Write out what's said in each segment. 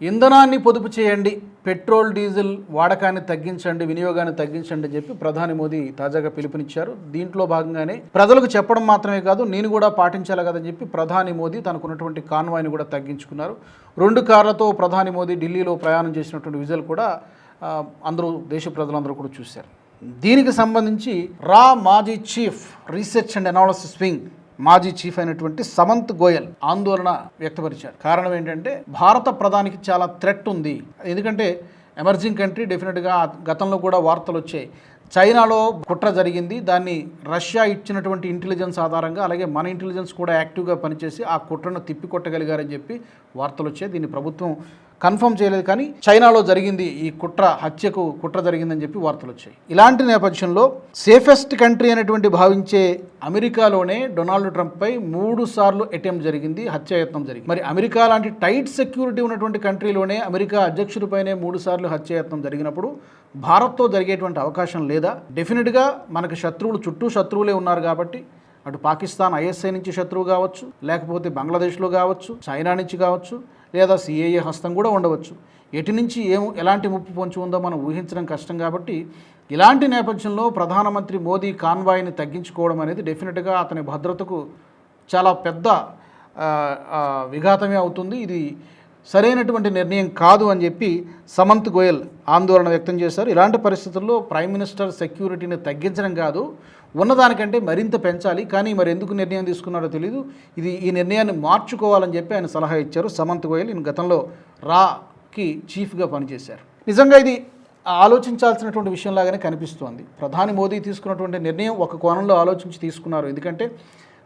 ఇంధనాన్ని పొదుపు చేయండి, పెట్రోల్ డీజిల్ వాడకాన్ని తగ్గించండి, వినియోగాన్ని తగ్గించండి అని చెప్పి ప్రధాని మోదీ తాజాగా పిలుపునిచ్చారు. దీంట్లో భాగంగానే ప్రజలకు చెప్పడం మాత్రమే కాదు, నేను కూడా పాటించాలి కదని చెప్పి ప్రధాని మోదీ తనకున్నటువంటి కాన్వాయ్ని కూడా తగ్గించుకున్నారు. 2 కార్లతో ప్రధాని మోదీ ఢిల్లీలో ప్రయాణం చేసినటువంటి విజువల్ కూడా అందరూ దేశ ప్రజలందరూ కూడా చూశారు. దీనికి సంబంధించి మాజీ chief research and analysis wing మాజీ చీఫ్ అయినటువంటి సమంత్ గోయల్ ఆందోళన వ్యక్తపరిచారు. కారణం ఏంటంటే భారత ప్రధానికి చాలా థ్రెట్ ఉంది. ఎందుకంటే ఎమర్జింగ్ కంట్రీ, డెఫినెట్గా గతంలో కూడా వార్తలు వచ్చాయి. చైనాలో కుట్ర జరిగింది, దాన్ని రష్యా ఇచ్చినటువంటి ఇంటెలిజెన్స్ ఆధారంగా, అలాగే మన ఇంటెలిజెన్స్ కూడా యాక్టివ్గా పనిచేసి ఆ కుట్రను తిప్పికొట్టగలిగారని చెప్పి వార్తలు వచ్చాయి. దీన్ని ప్రభుత్వం కన్ఫర్మ్ చేయలేదు, కానీ చైనాలో జరిగింది, ఈ హత్యకు కుట్ర జరిగిందని చెప్పి వార్తలు వచ్చాయి. ఇలాంటి నేపథ్యంలో సేఫెస్ట్ కంట్రీ అనేటువంటి భావించే అమెరికాలోనే డొనాల్డ్ ట్రంప్పై 3 సార్లు అటెంప్ట్ జరిగింది, హత్యాయత్నం జరిగింది. మరి అమెరికా లాంటి టైట్ సెక్యూరిటీ ఉన్నటువంటి కంట్రీలోనే అమెరికా అధ్యక్షుడిపైనే 3 సార్లు హత్యాయత్నం జరిగినప్పుడు భారత్తో జరిగేటువంటి అవకాశం లేదా? డెఫినెట్గా మనకు చుట్టూ శత్రువులే ఉన్నారు కాబట్టి, అటు పాకిస్తాన్ ఐఎస్ఐ నుంచి శత్రువు కావచ్చు, లేకపోతే బంగ్లాదేశ్లో కావచ్చు, చైనా నుంచి కావచ్చు, లేదా సిఏఏ హస్తం కూడా ఉండవచ్చు. ఎటు నుంచి ఎలాంటి ముప్పు పొంచి ఉందో మనం ఊహించడం కష్టం. కాబట్టి ఇలాంటి నేపథ్యంలో ప్రధానమంత్రి మోదీ కాన్వాయ్ని తగ్గించుకోవడం అనేది డెఫినెట్గా అతని భద్రతకు చాలా పెద్ద విఘాతమే అవుతుంది. ఇది సరైనటువంటి నిర్ణయం కాదు అని చెప్పి సమంత్ గోయల్ ఆందోళన వ్యక్తం చేశారు. ఇలాంటి పరిస్థితుల్లో ప్రైమ్ మినిస్టర్ సెక్యూరిటీని తగ్గించడం కాదు, ఉన్నదానికంటే మరింత పెంచాలి. కానీ మరి ఎందుకు నిర్ణయం తీసుకున్నారో తెలియదు. ఈ నిర్ణయాన్ని మార్చుకోవాలని చెప్పి ఆయన సలహా ఇచ్చారు. సమంత్ గోయల్ ఈయన గతంలో రాకి చీఫ్గా పనిచేశారు. నిజంగా ఇది ఆలోచించాల్సినటువంటి విషయంలాగానే కనిపిస్తోంది. ప్రధాని మోదీ తీసుకున్నటువంటి నిర్ణయం ఒక కోణంలో ఆలోచించి తీసుకున్నారు. ఎందుకంటే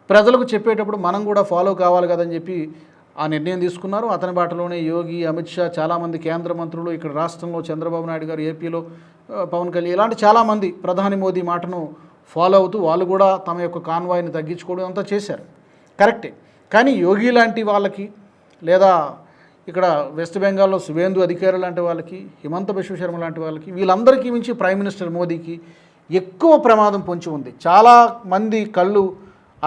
ప్రజలకు చెప్పేటప్పుడు మనం కూడా ఫాలో కావాలి కదని చెప్పి ఆ నిర్ణయం తీసుకున్నారు. అతని బాటలోనే యోగి, అమిత్ షా, చాలామంది కేంద్ర మంత్రులు, ఇక్కడ రాష్ట్రంలో చంద్రబాబు నాయుడు గారు, ఏపీలో పవన్ కళ్యాణ్, ఇలాంటి చాలామంది ప్రధాని మోదీ మాటను ఫాలో అవుతూ వాళ్ళు కూడా తమ యొక్క కాన్వాయ్ని తగ్గించుకోవడం అంతా చేశారు. కరెక్టే. కానీ యోగి లాంటి వాళ్ళకి, లేదా ఇక్కడ వెస్ట్ బెంగాల్లో సువేందు అధికారి లాంటి వాళ్ళకి, హిమంత బిశ్వ శర్మ లాంటి వాళ్ళకి, వీళ్ళందరికీ మించి ప్రైమ్ మినిస్టర్ మోదీకి ఎక్కువ ప్రమాదం పొంచి ఉంది. చాలా మంది కళ్ళు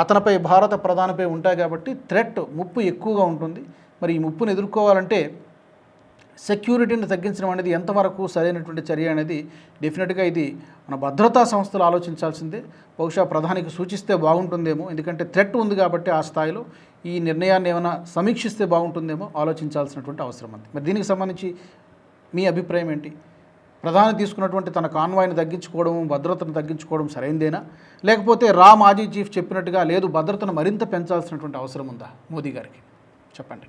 అతనిపై, భారత ప్రధానిపై ఉంటాయి కాబట్టి ముప్పు ఎక్కువగా ఉంటుంది. మరి ఈ ముప్పును ఎదుర్కోవాలంటే సెక్యూరిటీని తగ్గించడం అనేది ఎంతవరకు సరైనటువంటి చర్య అనేది డెఫినెట్గా ఇది మన భద్రతా సంస్థలు ఆలోచించాల్సిందే. బహుశా ప్రధానికి సూచిస్తే బాగుంటుందేమో, ఎందుకంటే థ్రెట్ ఉంది కాబట్టి ఆ స్థాయిలో ఈ నిర్ణయాన్ని ఏమైనా సమీక్షిస్తే బాగుంటుందేమో ఆలోచించాల్సినటువంటి అవసరం ఉంది. మరి దీనికి సంబంధించి మీ అభిప్రాయం ఏంటి? ప్రధాని తీసుకున్నటువంటి తన కాన్వాయ్ని తగ్గించుకోవడం, భద్రతను తగ్గించుకోవడం సరైందేనా, లేకపోతే మాజీ చీఫ్ చెప్పినట్టుగా లేదు భద్రతను మరింత పెంచాల్సినటువంటి అవసరం ఉందా మోదీ గారికి? చెప్పండి.